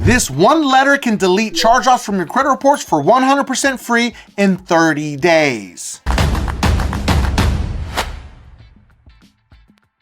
This one letter can delete charge-offs from your credit reports for 100% free in 30 days.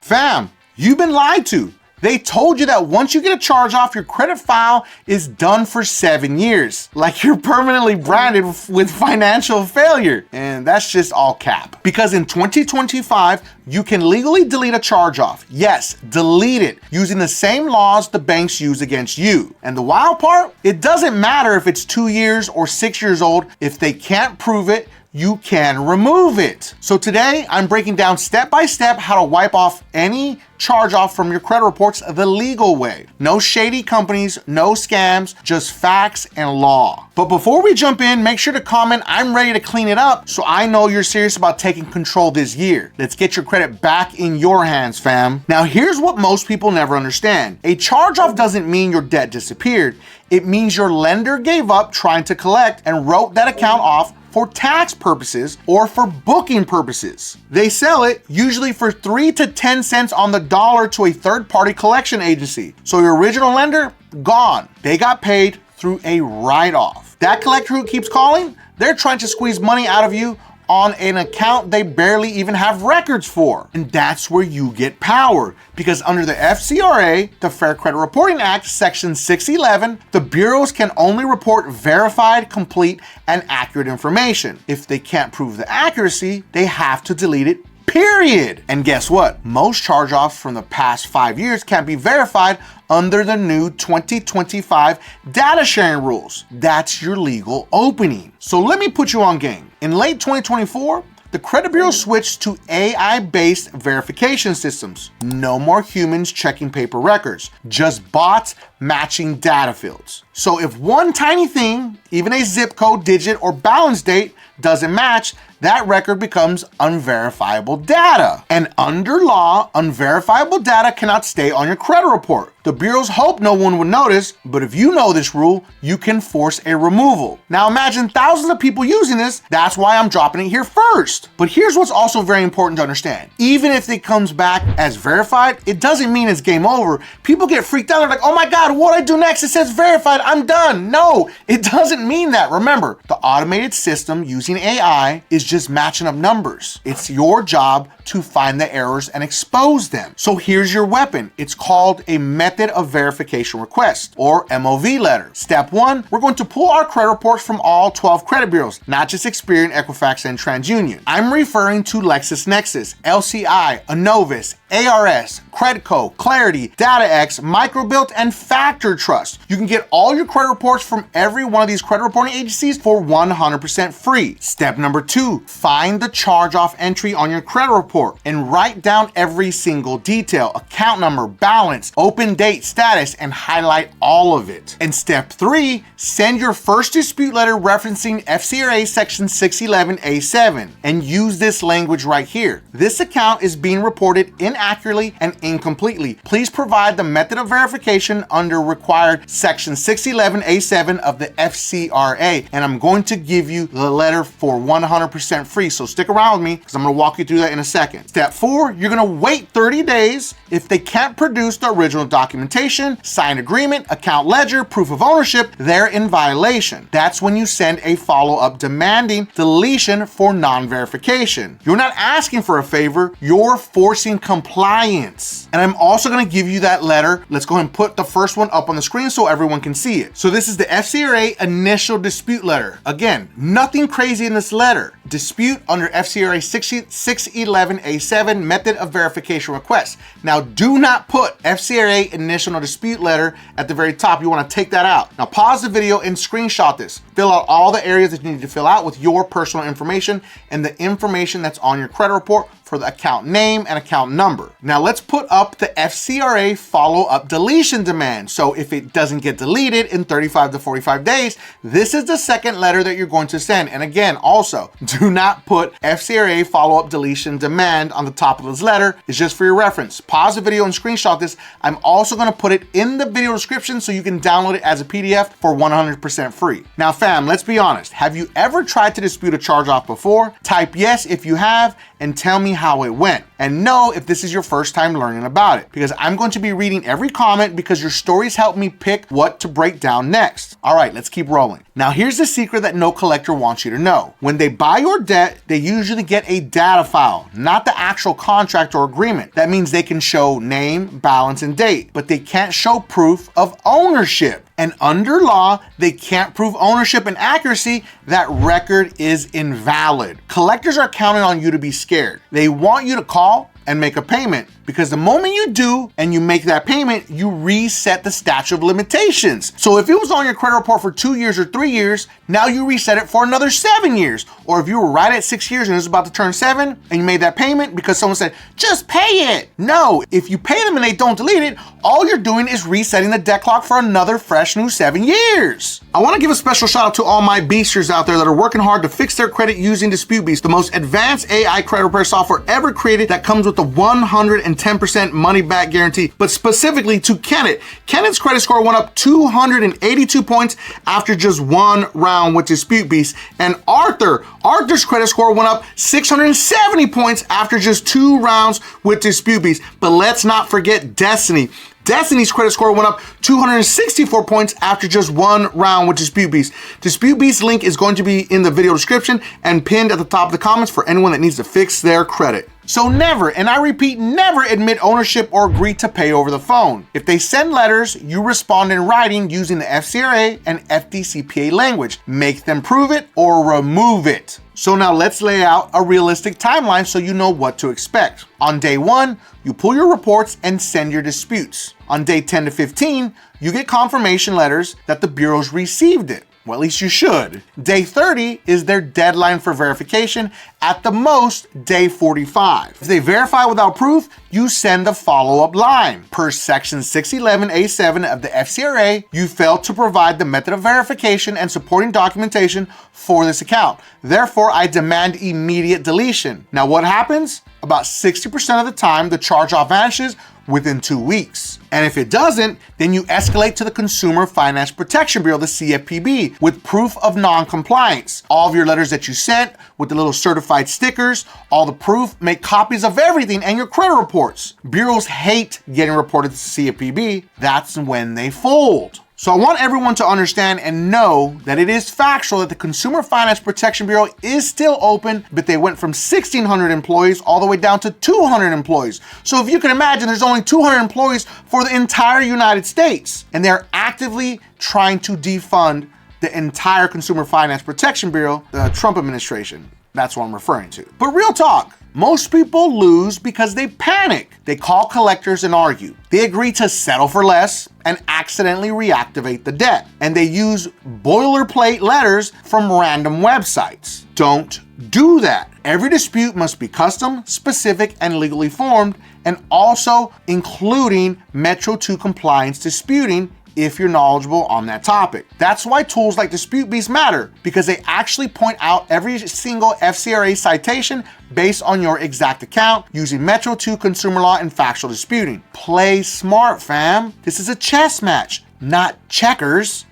Fam, you've been lied to. They told you that once you get a charge off, your credit file is done for 7 years. Like you're permanently branded with financial failure. And that's just all cap. Because in 2025, you can legally delete a charge off. Yes, delete it using the same laws the banks use against you. And the wild part, it doesn't matter if it's 2 years or 6 years old. If they can't prove it, you can remove it. So today I'm breaking down step by step how to wipe off any charge off from your credit reports the legal way. No shady companies, no scams, just facts and law. But before we jump in, make sure to comment, I'm ready to clean it up, so I know you're serious about taking control this year. Let's get your credit back in your hands, fam. Now here's what most people never understand. A charge off doesn't mean your debt disappeared. It means your lender gave up trying to collect and wrote that account off for tax purposes or for booking purposes. They sell it usually for 3 to 10 cents on the dollar to a third-party collection agency. So your original lender, gone. They got paid through a write-off. That collector who keeps calling, they're trying to squeeze money out of you on an account they barely even have records for. And that's where you get power. Because under the FCRA, the Fair Credit Reporting Act, Section 611, the bureaus can only report verified, complete, and accurate information. If they can't prove the accuracy, they have to delete it, period. And guess what? Most charge-offs from the past 5 years can't be verified under the new 2025 data sharing rules. That's your legal opening. So let me put you on game. In late 2024, the credit bureau switched to AI-based verification systems. No more humans checking paper records, just bots matching data fields. So if one tiny thing, even a zip code, digit, or balance date doesn't match, that record becomes unverifiable data. And under law, unverifiable data cannot stay on your credit report. The bureaus hope no one would notice, but if you know this rule, you can force a removal. Now imagine thousands of people using this, that's why I'm dropping it here first. But here's what's also very important to understand. Even if it comes back as verified, it doesn't mean it's game over. People get freaked out, they're like, oh my God, what do I do next? It says verified, I'm done. No, it doesn't mean that. Remember, the automated system using AI is just matching up numbers. It's your job to find the errors and expose them. So here's your weapon. It's called a method of verification request, or MOV letter. Step 1, we're going to pull our credit reports from all 12 credit bureaus, not just Experian, Equifax, and TransUnion. I'm referring to LexisNexis, LCI, Innovis, ARS, Credco, Clarity, DataX, Microbilt, and Factor Trust. You can get all your credit reports from every one of these credit reporting agencies for 100% free. Step number 2, find the charge-off entry on your credit report and write down every single detail, account number, balance, open date, status, and highlight all of it. And step 3, send your first dispute letter referencing FCRA Section 611A7 and use this language right here. This account is being reported inaccurately and incompletely. Please provide the method of verification under required Section 611A7 of the FCRA. And I'm going to give you the letter for 100% free. So stick around with me because I'm going to walk you through that in a second. Step 4, you're going to wait 30 days. If they can't produce the original documentation, signed agreement, account ledger, proof of ownership, they're in violation. That's when you send a follow-up demanding deletion for non-verification. You're not asking for a favor, you're forcing compliance. And I'm also going to give you that letter. Let's go ahead and put the first one up on the screen so everyone can see it. So this is the FCRA initial dispute letter. Again, nothing crazy in this letter. Dispute under FCRA 611A7 method of verification request. Now do not put FCRA initial dispute letter at the very top. You want to take that out. Now pause the video and screenshot this. Fill out all the areas that you need to fill out with your personal information and the information that's on your credit report for the account name and account number. Now let's put up the FCRA follow-up deletion demand. So if it doesn't get deleted in 35 to 45 days, this is the second letter that you're going to send. And again, also, do not put FCRA follow-up deletion demand on the top of this letter. It's just for your reference. Pause the video and screenshot this. I'm also going to put it in the video description so you can download it as a PDF for 100% free. Now fam, let's be honest. Have you ever tried to dispute a charge-off before? Type yes if you have and tell me how it went. and know if this is your first time learning about it, because I'm going to be reading every comment because your stories help me pick what to break down next. All right, let's keep rolling. Now here's the secret that no collector wants you to know. When they buy your debt, they usually get a data file, not the actual contract or agreement. That means they can show name, balance, and date, but they can't show proof of ownership. And under law, they can't prove ownership and accuracy. That record is invalid. Collectors are counting on you to be scared. They want you to call and make a payment, because the moment you do and you make that payment, you reset the statute of limitations. So if it was on your credit report for 2 years or 3 years, now you reset it for another 7 years. Or if you were right at 6 years and it was about to turn 7 and you made that payment because someone said, just pay it. No, if you pay them and they don't delete it, all you're doing is resetting the debt clock for another fresh new 7 years. I want to give a special shout out to all my beasters out there that are working hard to fix their credit using DisputeBeast, the most advanced AI credit repair software ever created that comes with the 110% money back guarantee. But specifically to Kenneth. Kenneth's credit score went up 282 points after just one round with DisputeBeast. And Arthur's credit score went up 670 points after just 2 rounds with DisputeBeast. But let's not forget Destiny. Destiny's credit score went up 264 points after just 1 round with DisputeBeast. DisputeBeast's link is going to be in the video description and pinned at the top of the comments for anyone that needs to fix their credit. So never, and I repeat, never admit ownership or agree to pay over the phone. If they send letters, you respond in writing using the FCRA and FDCPA language. Make them prove it or remove it. So now let's lay out a realistic timeline so you know what to expect. On day 1, you pull your reports and send your disputes. On day 10 to 15, you get confirmation letters that the bureaus received it. Well, at least you should. Day 30 is their deadline for verification, at the most, day 45. If they verify without proof, you send a follow-up line. Per section 611A7 of the FCRA, you failed to provide the method of verification and supporting documentation for this account. Therefore, I demand immediate deletion. Now, what happens? About 60% of the time, the charge-off vanishes within 2 weeks. And if it doesn't, then you escalate to the Consumer Finance Protection Bureau, the CFPB, with proof of non-compliance. All of your letters that you sent with the little certified stickers, all the proof, make copies of everything and your credit reports. Bureaus hate getting reported to the CFPB. That's when they fold. So I want everyone to understand and know that it is factual that the Consumer Finance Protection Bureau is still open, but they went from 1,600 employees all the way down to 200 employees. So if you can imagine, there's only 200 employees for the entire United States, and they're actively trying to defund the entire Consumer Finance Protection Bureau, the Trump administration. That's what I'm referring to. But real talk, most people lose because they panic. They call collectors and argue. They agree to settle for less and accidentally reactivate the debt. And they use boilerplate letters from random websites. Don't do that. Every dispute must be custom, specific, and legally formed, and also including Metro 2 compliance disputing if you're knowledgeable on that topic. That's why tools like DisputeBeast matter, because they actually point out every single FCRA citation based on your exact account using Metro 2 consumer law and factual disputing. Play smart, fam. This is a chess match, not checkers.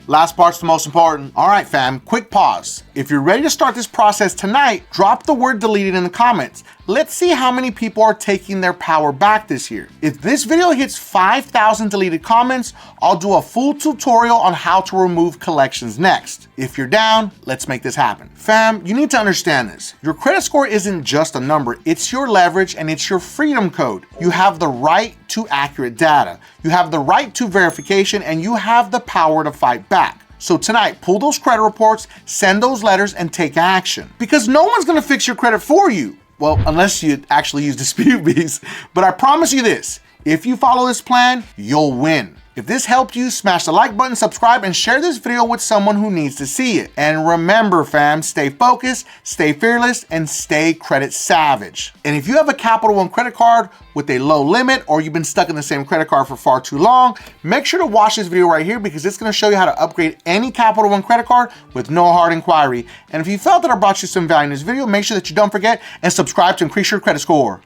Last part's the most important. All right, fam, quick pause. If you're ready to start this process tonight, drop the word deleted in the comments. Let's see how many people are taking their power back this year. If this video hits 5,000 deleted comments, I'll do a full tutorial on how to remove collections next. If you're down, let's make this happen. Fam, you need to understand this. Your credit score isn't just a number, it's your leverage and it's your freedom code. You have the right to accurate data. You have the right to verification and you have the power to fight back. So tonight, pull those credit reports, send those letters, and take action. Because no one's gonna fix your credit for you. Well, unless you actually use DisputeBeast. But I promise you this, if you follow this plan, you'll win. If this helped you, smash the like button, subscribe, and share this video with someone who needs to see it. And remember, fam, stay focused, stay fearless, and stay credit savage. And if you have a Capital One credit card with a low limit, or you've been stuck in the same credit card for far too long, make sure to watch this video right here because it's gonna show you how to upgrade any Capital One credit card with no hard inquiry. And if you felt that I brought you some value in this video, make sure that you don't forget and subscribe to increase your credit score.